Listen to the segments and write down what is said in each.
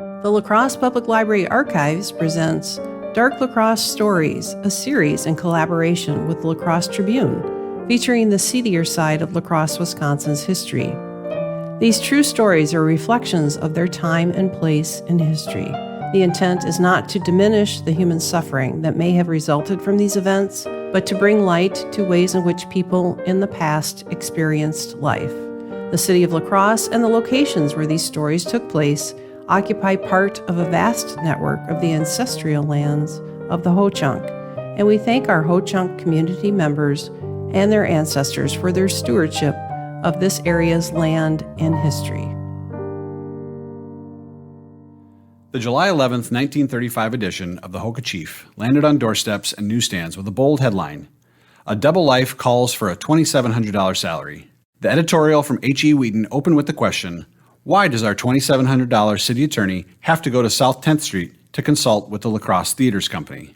The La Crosse Public Library Archives presents Dark La Crosse Stories, a series in collaboration with the La Crosse Tribune, featuring the seedier side of La Crosse, Wisconsin's history. These true stories are reflections of their time and place in history. The intent is not to diminish the human suffering that may have resulted from these events, but to bring light to ways in which people in the past experienced life. The city of La Crosse and the locations where these stories took place occupy part of a vast network of the ancestral lands of the Ho-Chunk, and we thank our Ho-Chunk community members and their ancestors for their stewardship of this area's land and history. The July 11th, 1935 edition of the Ho-Ka-Chief landed on doorsteps and newsstands with a bold headline: "A Double Life Calls for a $2,700 Salary." The editorial from H.E. Wheaton opened with the question, why does our $2,700 city attorney have to go to South 10th Street to consult with the La Crosse Theaters Company?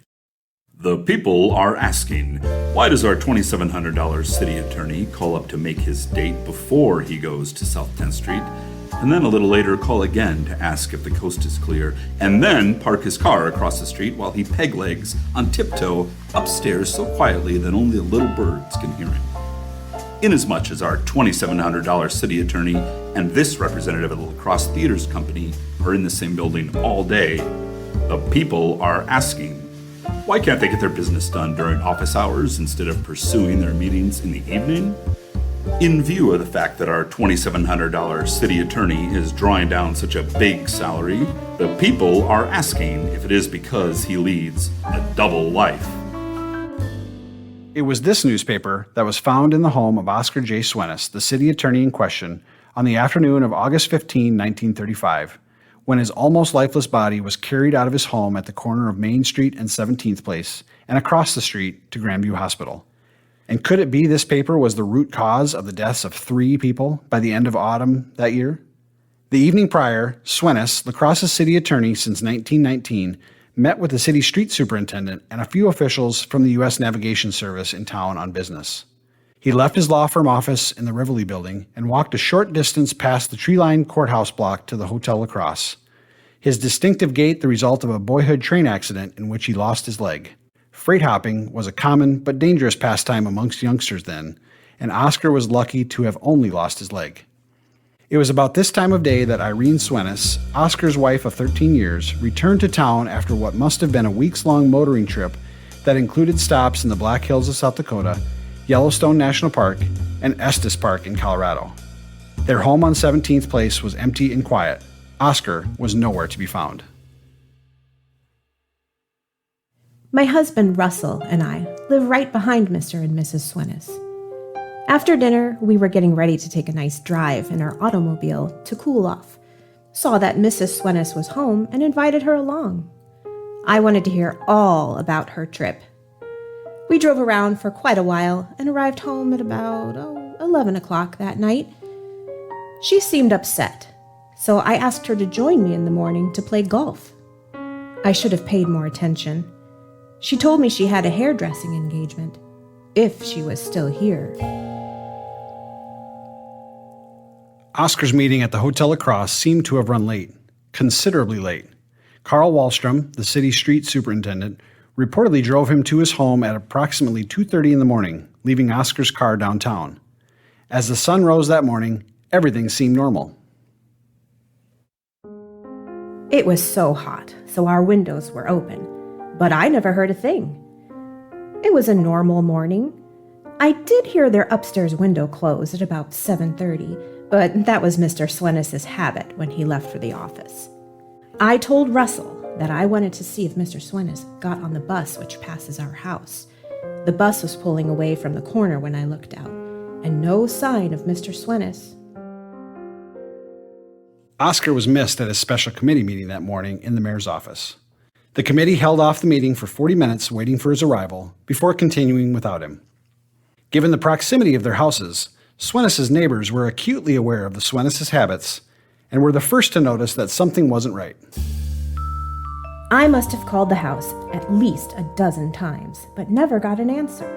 The people are asking, why does our $2,700 city attorney call up to make his date before he goes to South 10th Street, and then a little later call again to ask if the coast is clear, and then park his car across the street while he peg-legs on tiptoe upstairs so quietly that only the little birds can hear him? Inasmuch as our $2,700 city attorney and this representative of the La Crosse Theaters Company are in the same building all day, the people are asking, why can't they get their business done during office hours instead of pursuing their meetings in the evening? In view of the fact that our $2,700 city attorney is drawing down such a big salary, the people are asking if it is because he leads a double life. It was this newspaper that was found in the home of Oscar J. Swenis, the city attorney in question, on the afternoon of August 15, 1935, when his almost lifeless body was carried out of his home at the corner of Main Street and 17th Place and across the street to Grandview Hospital. And could it be this paper was the root cause of the deaths of 3 people by the end of autumn that year? The evening prior, Swenis, La Crosse's city attorney since 1919, met with the city street superintendent and a few officials from the U.S. Navigation Service in town on business. He left his law firm office in the Rivoli building and walked a short distance past the tree-lined courthouse block to the Hotel La Crosse. His distinctive gait the result of a boyhood train accident in which he lost his leg. Freight hopping was a common but dangerous pastime amongst youngsters then, and Oscar was lucky to have only lost his leg. It was about this time of day that Irene Swenis, Oscar's wife of 13 years, returned to town after what must have been a weeks-long motoring trip that included stops in the Black Hills of South Dakota, Yellowstone National Park, and Estes Park in Colorado. Their home on 17th Place was empty and quiet. Oscar was nowhere to be found. My husband Russell and I live right behind Mr. and Mrs. Swenis. After dinner, we were getting ready to take a nice drive in our automobile to cool off. Saw that Mrs. Swenis was home and invited her along. I wanted to hear all about her trip. We drove around for quite a while and arrived home at about 11 o'clock that night. She seemed upset, so I asked her to join me in the morning to play golf. I should have paid more attention. She told me she had a hairdressing engagement, if she was still here. Oscar's meeting at the Hotel La Crosse seemed to have run late, considerably late. Carl Wallstrom, the city street superintendent, reportedly drove him to his home at approximately 2:30 in the morning, leaving Oscar's car downtown. As the sun rose that morning, everything seemed normal. It was so hot, so our windows were open, but I never heard a thing. It was a normal morning. I did hear their upstairs window close at about 7:30, but that was Mr. Swenis' habit when he left for the office. I told Russell that I wanted to see if Mr. Swenis got on the bus which passes our house. The bus was pulling away from the corner when I looked out, and no sign of Mr. Swenis. Oscar was missed at his special committee meeting that morning in the mayor's office. The committee held off the meeting for 40 minutes waiting for his arrival before continuing without him. Given the proximity of their houses, Swenis' neighbors were acutely aware of the Swenis' habits and were the first to notice that something wasn't right. I must have called the house at least a dozen times, but never got an answer.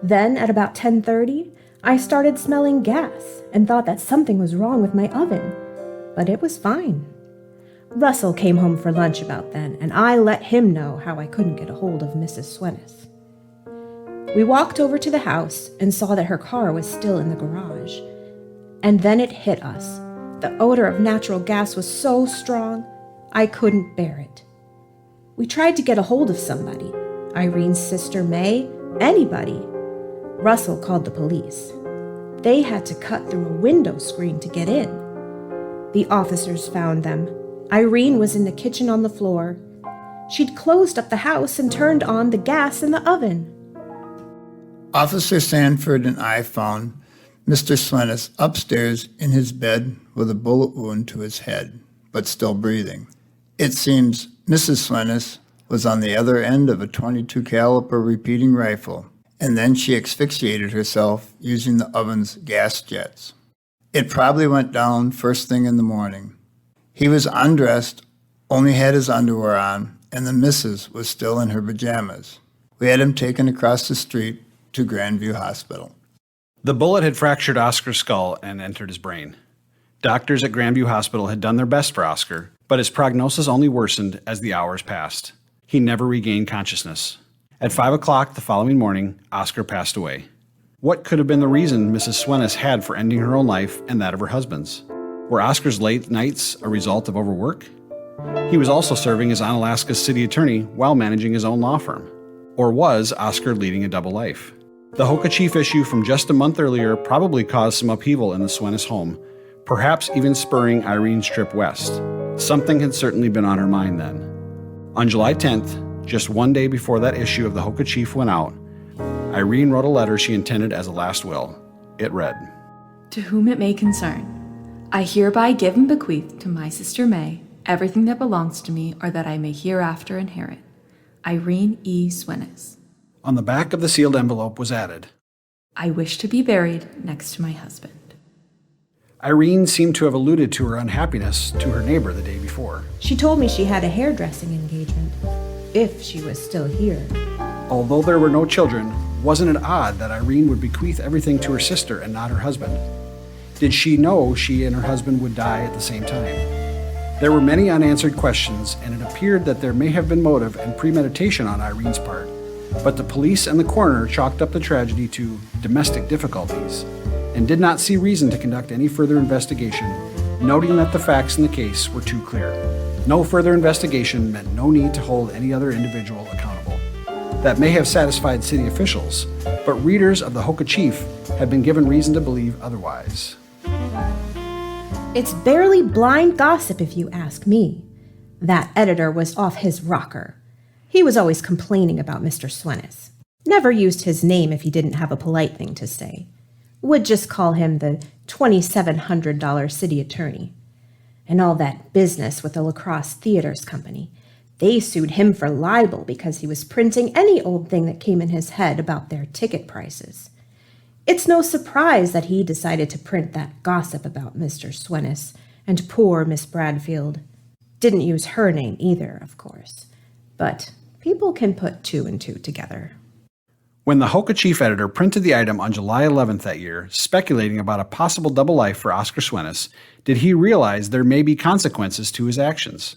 Then at about 10:30, I started smelling gas and thought that something was wrong with my oven, but it was fine. Russell came home for lunch about then, and I let him know how I couldn't get a hold of Mrs. Swennis. We walked over to the house and saw that her car was still in the garage. And then it hit us. The odor of natural gas was so strong, I couldn't bear it. We tried to get a hold of somebody. Irene's sister May, anybody. Russell called the police. They had to cut through a window screen to get in. The officers found them. Irene was in the kitchen on the floor. She'd closed up the house and turned on the gas in the oven. Officer Sanford and I found Mr. Swennis upstairs in his bed with a bullet wound to his head, but still breathing. It seems Mrs. Swennis was on the other end of a .22 caliber repeating rifle, and then she asphyxiated herself using the oven's gas jets. It probably went down first thing in the morning. He was undressed, only had his underwear on, and the missus was still in her pajamas. We had him taken across the street to Grandview Hospital. The bullet had fractured Oscar's skull and entered his brain. Doctors at Grandview Hospital had done their best for Oscar, but his prognosis only worsened as the hours passed. He never regained consciousness. At 5 o'clock the following morning, Oscar passed away. What could have been the reason Mrs. Swennis had for ending her own life and that of her husband's? Were Oscar's late nights a result of overwork? He was also serving as Onalaska's city attorney while managing his own law firm. Or was Oscar leading a double life? The Hoka Chief issue from just a month earlier probably caused some upheaval in the Swennis home, perhaps even spurring Irene's trip west. Something had certainly been on her mind then. On July 10th, just one day before that issue of the Hoka Chief went out, Irene wrote a letter she intended as a last will. It read, "To whom it may concern, I hereby give and bequeath to my sister May everything that belongs to me or that I may hereafter inherit. Irene E. Swennis." On the back of the sealed envelope was added, "I wish to be buried next to my husband." Irene seemed to have alluded to her unhappiness to her neighbor the day before. She told me she had a hairdressing engagement, if she was still here. Although there were no children, wasn't it odd that Irene would bequeath everything to her sister and not her husband? Did she know she and her husband would die at the same time? There were many unanswered questions, and it appeared that there may have been motive and premeditation on Irene's part, but the police and the coroner chalked up the tragedy to domestic difficulties and did not see reason to conduct any further investigation, noting that the facts in the case were too clear. No further investigation meant no need to hold any other individual accountable. That may have satisfied city officials, but readers of the Hoka Chief had been given reason to believe otherwise. It's barely blind gossip if you ask me. That editor was off his rocker. He was always complaining about Mr. Swennis. Never used his name if he didn't have a polite thing to say. Would just call him the $2,700 city attorney. And all that business with the La Crosse Theaters Company. They sued him for libel because he was printing any old thing that came in his head about their ticket prices. It's no surprise that he decided to print that gossip about Mr. Swennis and poor Miss Bradfield. Didn't use her name either, of course. But people can put two and two together. When the Hoka Chief editor printed the item on July 11th that year, speculating about a possible double life for Oscar Swennis, did he realize there may be consequences to his actions?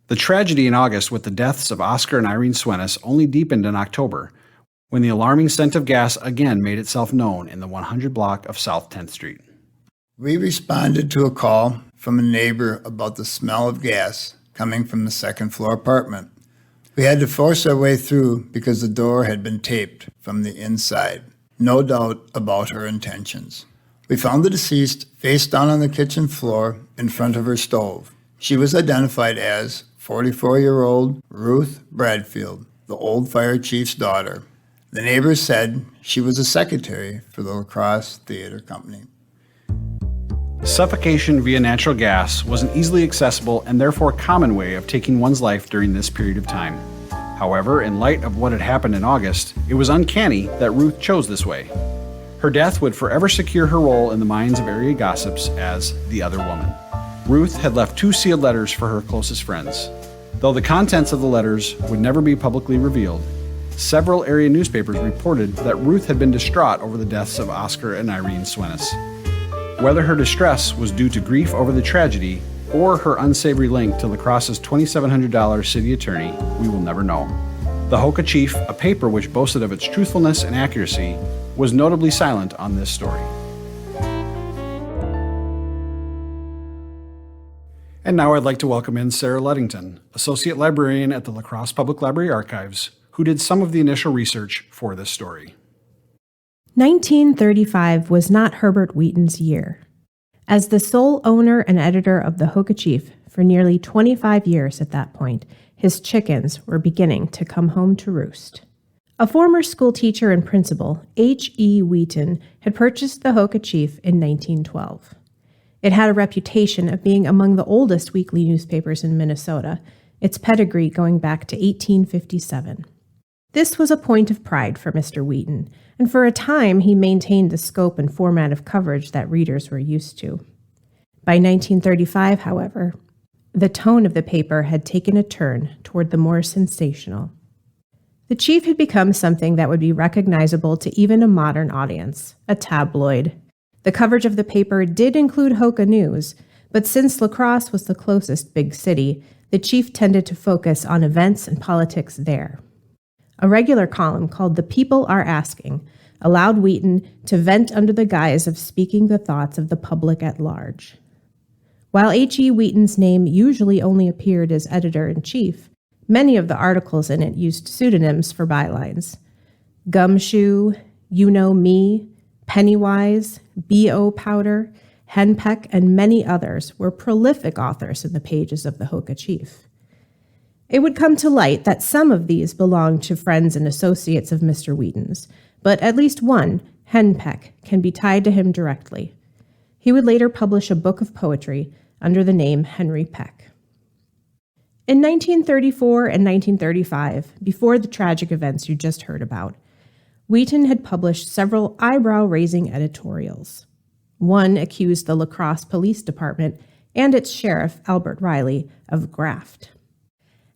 The tragedy in August with the deaths of Oscar and Irene Swennis only deepened in October, when the alarming scent of gas again made itself known in the 100 block of South 10th Street. We responded to a call from a neighbor about the smell of gas coming from the second-floor apartment. We had to force our way through because the door had been taped from the inside. No doubt about her intentions. We found the deceased face down on the kitchen floor in front of her stove. She was identified as 44-year-old Ruth Bradfield, the old fire chief's daughter. The neighbors said she was a secretary for the La Crosse Theater Company. Suffocation via natural gas was an easily accessible and therefore common way of taking one's life during this period of time. However, in light of what had happened in August, it was uncanny that Ruth chose this way. Her death would forever secure her role in the minds of area gossips as the other woman. Ruth had left 2 sealed letters for her closest friends. Though the contents of the letters would never be publicly revealed, several area newspapers reported that Ruth had been distraught over the deaths of Oscar and Irene Swennis. Whether her distress was due to grief over the tragedy or her unsavory link to La Crosse's $2,700 city attorney, we will never know. The Hoka Chief, a paper which boasted of its truthfulness and accuracy, was notably silent on this story. And now I'd like to welcome in Sarah Ludington, Associate Librarian at the La Crosse Public Library Archives, who did some of the initial research for this story. 1935 was not Herbert Wheaton's year. As the sole owner and editor of the Hoka Chief for nearly 25 years at that point, his chickens were beginning to come home to roost. A former school teacher and principal, H.E. Wheaton, had purchased the Hoka Chief in 1912. It had a reputation of being among the oldest weekly newspapers in Minnesota, its pedigree going back to 1857. This was a point of pride for Mr. Wheaton, and for a time he maintained the scope and format of coverage that readers were used to. By 1935, however, the tone of the paper had taken a turn toward the more sensational. The Chief had become something that would be recognizable to even a modern audience, a tabloid. The coverage of the paper did include Hoka news, but since La Crosse was the closest big city, the Chief tended to focus on events and politics there. A regular column called The People Are Asking allowed Wheaton to vent under the guise of speaking the thoughts of the public at large. While H.E. Wheaton's name usually only appeared as editor-in-chief, many of the articles in it used pseudonyms for bylines. Gumshoe, You Know Me, Pennywise, B.O. Powder, Henpeck, and many others were prolific authors in the pages of the Hoka Chief. It would come to light that some of these belonged to friends and associates of Mr. Wheaton's, but at least one, Henpeck, can be tied to him directly. He would later publish a book of poetry under the name Henry Peck. In 1934 and 1935, before the tragic events you just heard about, Wheaton had published several eyebrow-raising editorials. One accused the La Crosse Police Department and its sheriff, Albert Riley, of graft.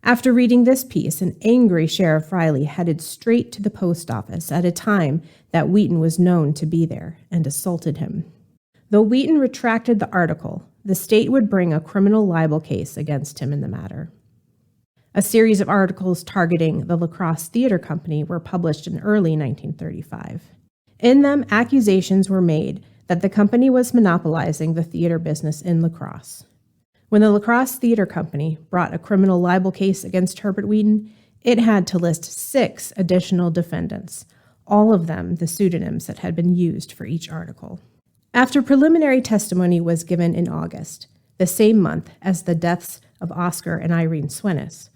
After reading this piece, an angry Sheriff Riley headed straight to the post office at a time that Wheaton was known to be there and assaulted him. Though Wheaton retracted the article, the state would bring a criminal libel case against him in the matter. A series of articles targeting the La Crosse Theater Company were published in early 1935. In them, accusations were made that the company was monopolizing the theater business in La Crosse. When the La Crosse Theater Company brought a criminal libel case against Herbert Wheaton, it had to list 6 additional defendants, all of them the pseudonyms that had been used for each article. After preliminary testimony was given in August, the same month as the deaths of Oscar and Irene Swenis,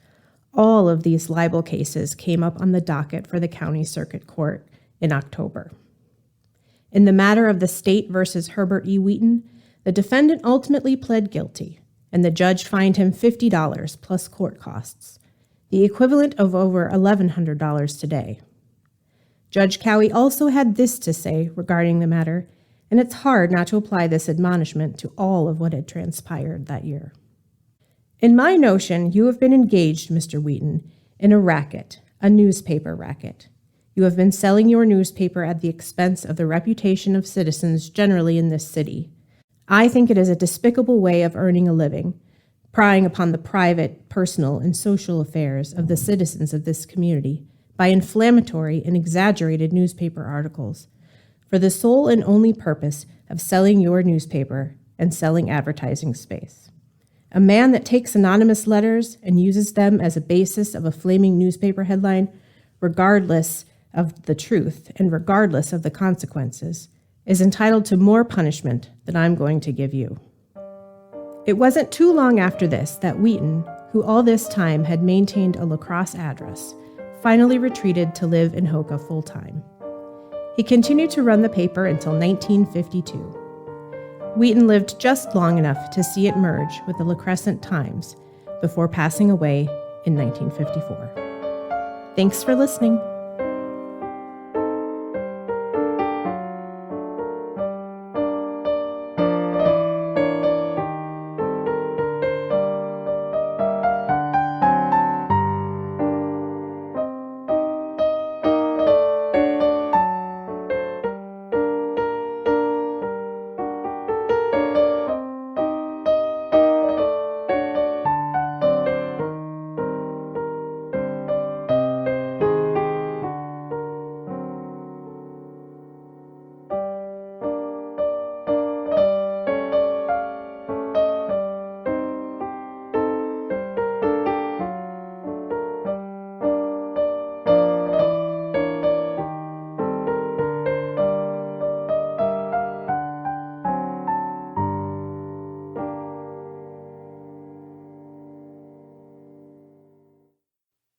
all of these libel cases came up on the docket for the county circuit court in October. In the matter of the state versus Herbert E. Wheaton, the defendant ultimately pled guilty, and the judge fined him $50 plus court costs, the equivalent of over $1,100 today. Judge Cowie also had this to say regarding the matter, and it's hard not to apply this admonishment to all of what had transpired that year. In my notion, you have been engaged, Mr. Wheaton, in a racket, a newspaper racket. You have been selling your newspaper at the expense of the reputation of citizens generally in this city. I think it is a despicable way of earning a living, prying upon the private, personal, and social affairs of the citizens of this community by inflammatory and exaggerated newspaper articles, for the sole and only purpose of selling your newspaper and selling advertising space. A man that takes anonymous letters and uses them as a basis of a flaming newspaper headline, regardless of the truth and regardless of the consequences, is entitled to more punishment than I'm going to give you. It wasn't too long after this that Wheaton, who all this time had maintained a La Crosse address, finally retreated to live in Hoka full-time. He continued to run the paper until 1952. Wheaton lived just long enough to see it merge with the La Crescent Times before passing away in 1954. Thanks for listening.